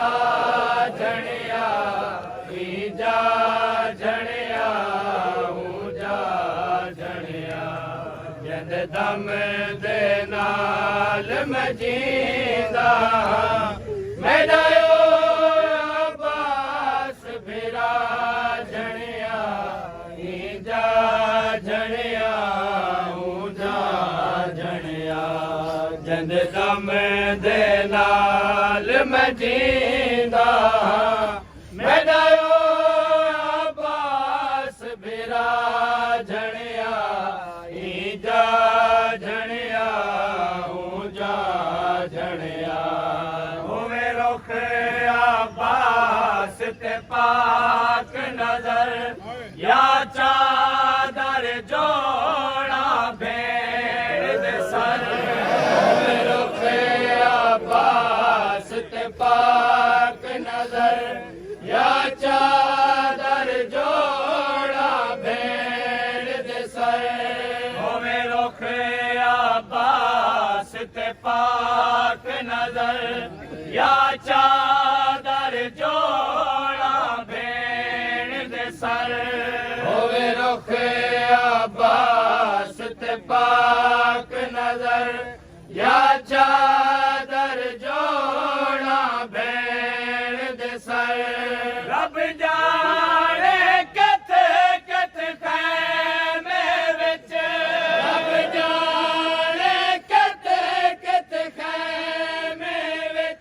ਸਾਜਣਿਆ ਵੀ ਜਾ ਜਣਿਆ ਹੂੰ ਜਾ ਜਣਿਆ ਜਿੰਦ ਦਮ ਦੇ ਨਾਲ ਮੈਂ ਜੀਂਦਾ ਮੇਰਾ ਅਬਾਸ ਫਿਰਾ ਜਣਿਆ ਹੀ ਜਾ ਜਣਿਆ ਹੂੰ ਜਾ ਜਣਿਆ ਜਿੰਦ ਦਮ ਦੇ ਨਾਲ ਮੈਂ ਜੀਂਦਾ ਮੇਰਾ ਅਬਾਸ ਫਿਰਾ ਜਣਿਆ ਹੀ ਜਾ ਜਣਿਆ ਹੂੰ ਜਾ ਜਣਿਆ ਹੋਵੇ ਰੁਖ ਅਬਾਸ ਤੇ ਪਾਕ ਨਜ਼ਰ ਯਾ ਚਾਦਰ ਜੋੜਾ ਭੇੜ ਦੇ ਸਰ ਹੋਵੇ ਰੁਖ ਅਬਾਸ ਤੇ ਪਾਕ ਨਜ਼ਰ ਯਾ ਚਾਦਰ ਜੋੜਾ ਭੇੜ ਦੇ ਸਰ ਹੋਵੇ ਰੁਖ ਅਬਾਸ ਤੇ ਪਾਕ ਨਜ਼ਰ ਯਾ ਚਾਦਰ ਜੋੜਾ ਭੇੜ ਦੇ ਸਰ ਹੋਵੇ ਰੁਖ ਅਬਾਸ ਤੇ ਪਾਕ ਨਜ਼ਰ ਯਾ ਚਾਦਰ ਜੋੜਾ ਭੇੜ ਦੇ ਸਰ ਰੱਬ ਜਾਣੇ ਕਿੱਥੇ ਕਿੱਥੇ ਖੈਮੇ ਵਿੱਚ ਰੱਬ ਜਾਣੇ ਕਿੱਥੇ ਕਿੱਥੇ ਖੈਮੇ ਵਿੱਚ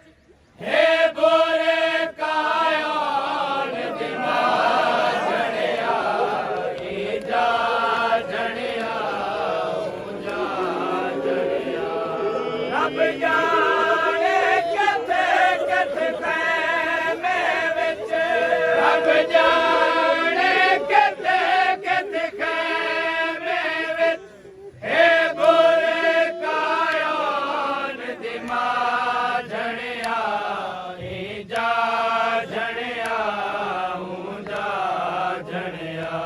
ਹੇ ਬੋਰੇ ਕਾਇਨ ਦੀ ਮਾਂ ਜਣਿਆ ਹੀ ਜਾ ਜਣਿਆ ਹੂੰ ਜਾ ਜਣਿਆ ਰੱਬ ਜਾਣੇ ਕਿੱਥੇ ਕਿੱਥੇ ਖੈਮੇ ਵਿੱਚ ਰੱਬ ਜਾਣੇ ਕਿੱਥੇ ਕਿੱਥੇ ਖੈਮੇ ਵਿੱਚ ਹੇ ਬੋਰੇ ਕਾਇਨ ਦੀ ਮਾਂ ਜਣਿਆ ਹੀ ਜਾ ਜਣਿਆ ਹੂੰ ਜਾ ਜਣਿਆ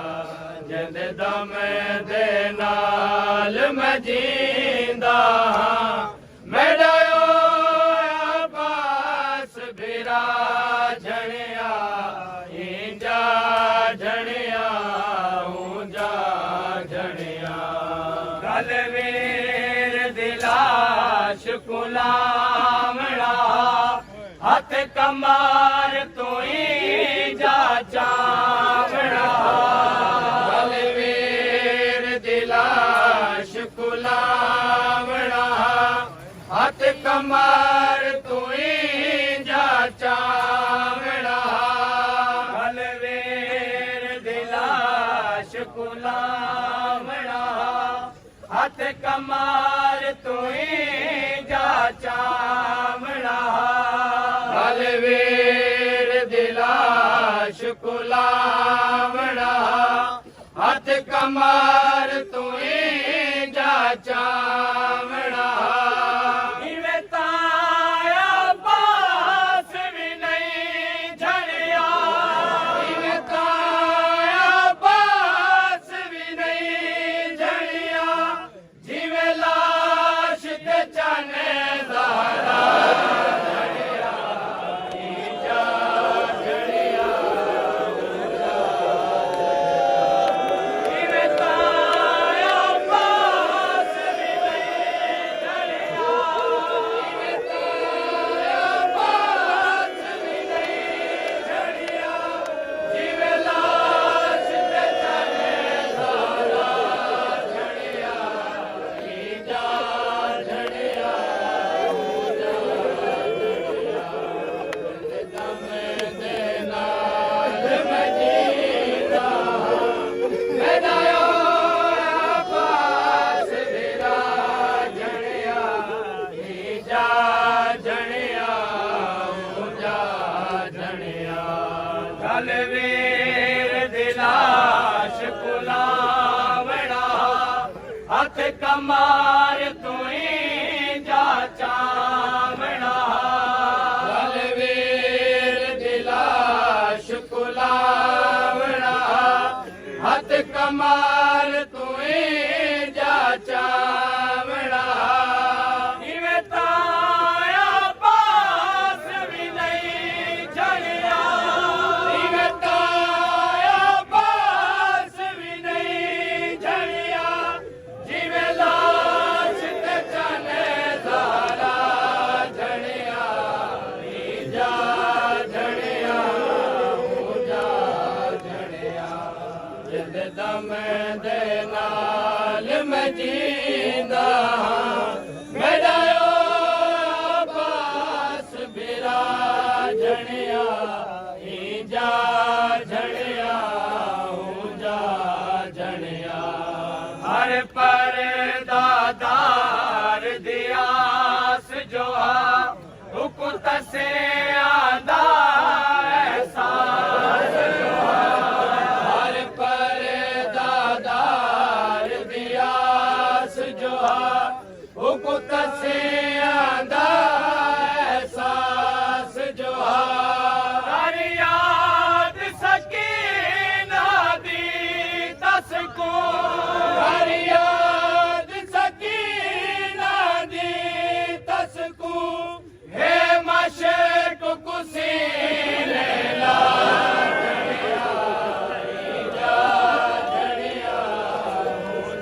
ਜਿੰਦ ਦਮ ਦੇ ਨਾਲ ਮੈਂ ਜੀਂਦਾ ਮੇਰਾ ਅਬਾਸ ਫਿਰਾ ਜਣਿਆ ਹੀ ਜਾ ਜਣਿਆ ਹੂੰ ਜਾ ਜਣਿਆ ਗਲ ਵੀਰ ਦੀ ਲਾਸ਼ ਕੁਲਾਮਣਾ ਹੱਥ ਕਮਾਰ ਤੂੰ ਹੀ ਜਾ ਚਾਵਣਾ ਗਲ ਵੀਰ ਦੀ ਲਾਸ਼ ਕੁਲਾਮਣਾ ਹੱਥ ਕਮਾਰ ਤੂੰ ਹੀ ਜਾ ਚਾਵਣਾ ਗਲ ਵੀਰ ਦੀ ਲਾਸ਼ ਕੁਲਾਮਣਾ ਹੱਥ ਕਮਾਰ ਤੂੰ ਹੀ ਜਾ ਚਾਵਣਾ ਗਲ ਵੀਰ ਦੀ ਲਾਸ਼ ਕੁਲਾਮਣਾ ਹੱਥ ਕਮਾਰ ਤੂੰ ਹੀ ਜਾ ਚਾਵਣਾ ਇਵੇਂ ਤਾਂ ਅਬਾਸ ਵੀ ਨਹੀਂ ਝੜਿਆ ਇਵੇਂ ਤਾਂ ਅਬਾਸ ਵੀ ਨਹੀਂ ਝੜਿਆ ਜਿਵੇਂ ਲਾਸ਼ ਤੇ ਚਾਨੇ ਜ਼ਾਹਰਾ ਝੜਿਆ ਹੀ ਜਾ ਝੜਿਆ ਇਵੇਂ ਤਾਂ ਅਬਾਸ ਵੀ ਨਹੀਂ ਝੜਿਆ ਇਵੇਂ ਤਾਂ ਅਬਾਸ ਵੀ ਨਹੀਂ ਝੜਿਆ ਜਿਵੇਂ ਲਾਸ਼ ਤੇ ਚਾਨੇ ਜ਼ਾਹਰਾ ਝੜਿਆ ਹੀ ਜਾ ਝੜਿਆ ਹੂੰ ਜਾ ਝੜਿਆ ਦਮ ਦੇ ਨਾਲ ਮੈਂ ਜੀਂਦਾ ਮੇਰਾ ਅਬਾਸ ਫਿਰਾ ਜਣਿਆ ਹੀ ਜਾ ਜਣਿਆ ਹੂੰ ਜਾ ਜਣਿਆ ਗਲ ਵੀਰ ਦੀ ਲਾਸ਼ ਕੁਲਾਵਣਾ ਹੱਥ ਕਮਾਰ ਤੂੰ ਹੀ ਜਾ ਚਾਵਣਾ ਗਲ ਵੀਰ ਦੀ ਲਾਸ਼ ਕੁਲਾਵਣਾ ਹੱਥ ਕਮਾਰ ਤੂੰ ਹੀ ਜਾ ਚਾਵਣਾ ਇਵੇਂ ਤਾਂ ਅਬਾਸ ਵੀ ਨਹੀਂ दम दे नाल मैं जींदा मेरा अब्बास बिरा झणिया जा झणिया जा झणिया हर पर दादार दियास जो हुकुत से आदा एहसास जो हर पर दादार दियास जो हुकुत से आदा एहसास जो हर याद सकीना दी तसको हर याद सकीना दी तसको हे मशक कुसी लैला झणिया जा झणिया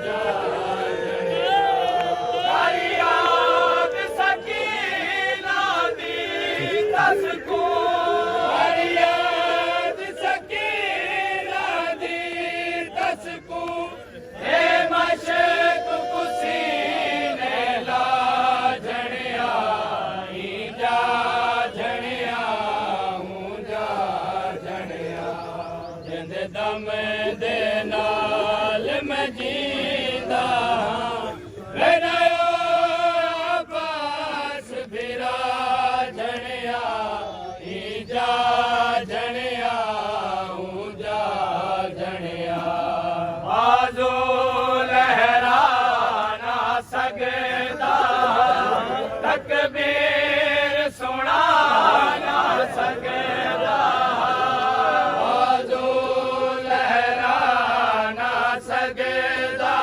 जा झणिया हर याद सकीना दी तसको हर याद सकीना दी तसको हे मशक कुसी लैला झणिया जा झणिया जा झणिया जिंद दम दे नाल मैं जींदा मेरा अब्बास बिरा झणिया जा झणिया जा झणिया आजो लहराना सकदा तकबीर सुना ना सकदा आजो लहराना सकदा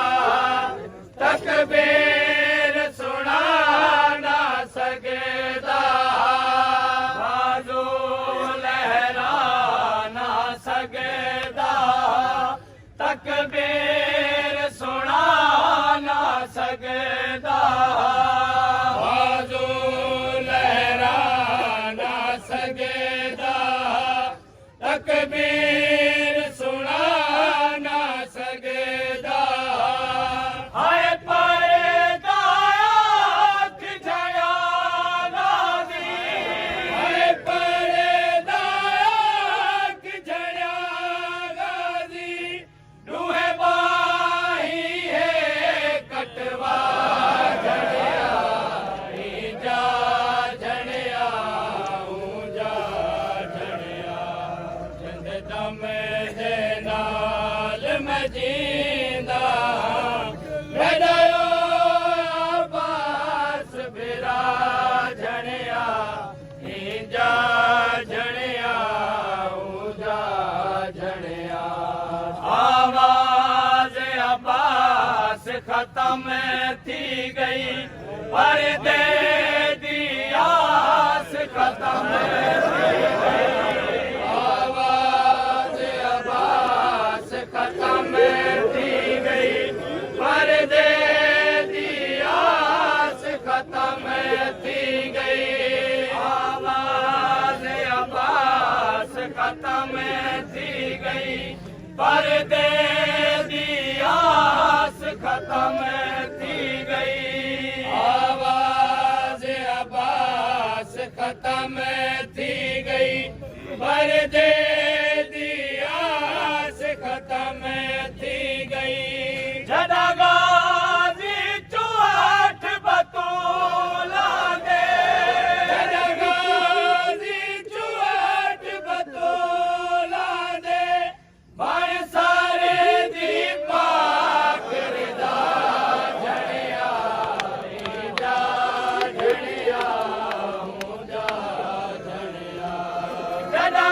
तकबीर सुना ना सकदा आजो लहराना सकदा तकबीर सुना ना सकदा आजो लहराना सकदा तकबीर सुना ना सकदा हाय पर्दा आँख झया नादी हाय पर्दा आँख झया नादी रूहे बाही है कटवा झड़िया जा झड़िया जा झड़िया जिंद दम दे नाल मैं जींदा मेरा अब्बास बिरा झड़िया जा झड़िया जा झड़िया आवाज अब्बास खत्म थी गई पर्दे दी आस खत्म थी गई आवाज अब्बास खत्म थी गई पर्दे दी आस खत्म थी गई आवाज अब्बास खत्म थी गई पर्दे दी आस खत्म थी गई आवाज अब्बास खत्म थी गई पर्दे दी आस खत्म थी गई जदा गाजी चौहाठ बतौला दे जदा गाजी चौहाठ बतौला दे बण सारे दी पाक रिदा झड़िया जा झड़िया जा झड़िया जदा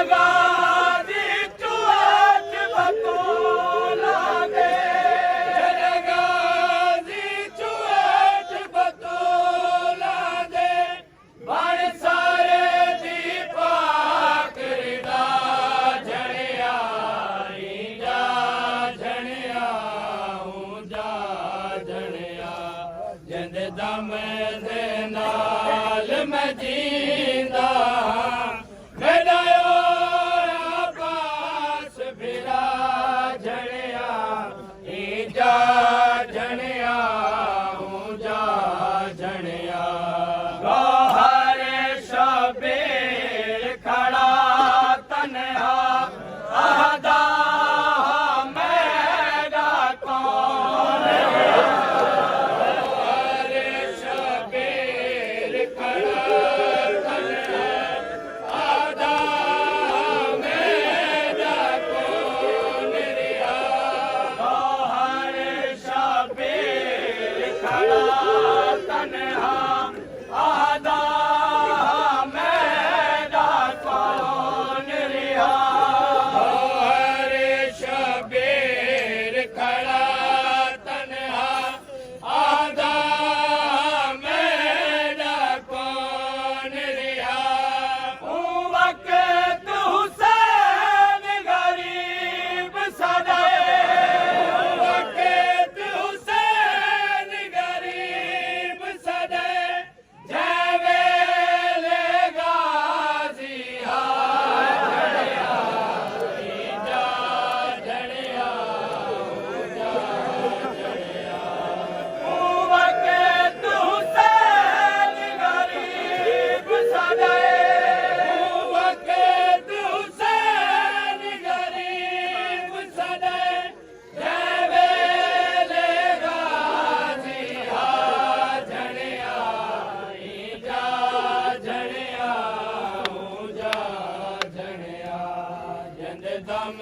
ਨਾਮ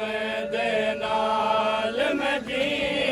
ਦੇ ਨਾਲ ਮੈਂ ਜੀ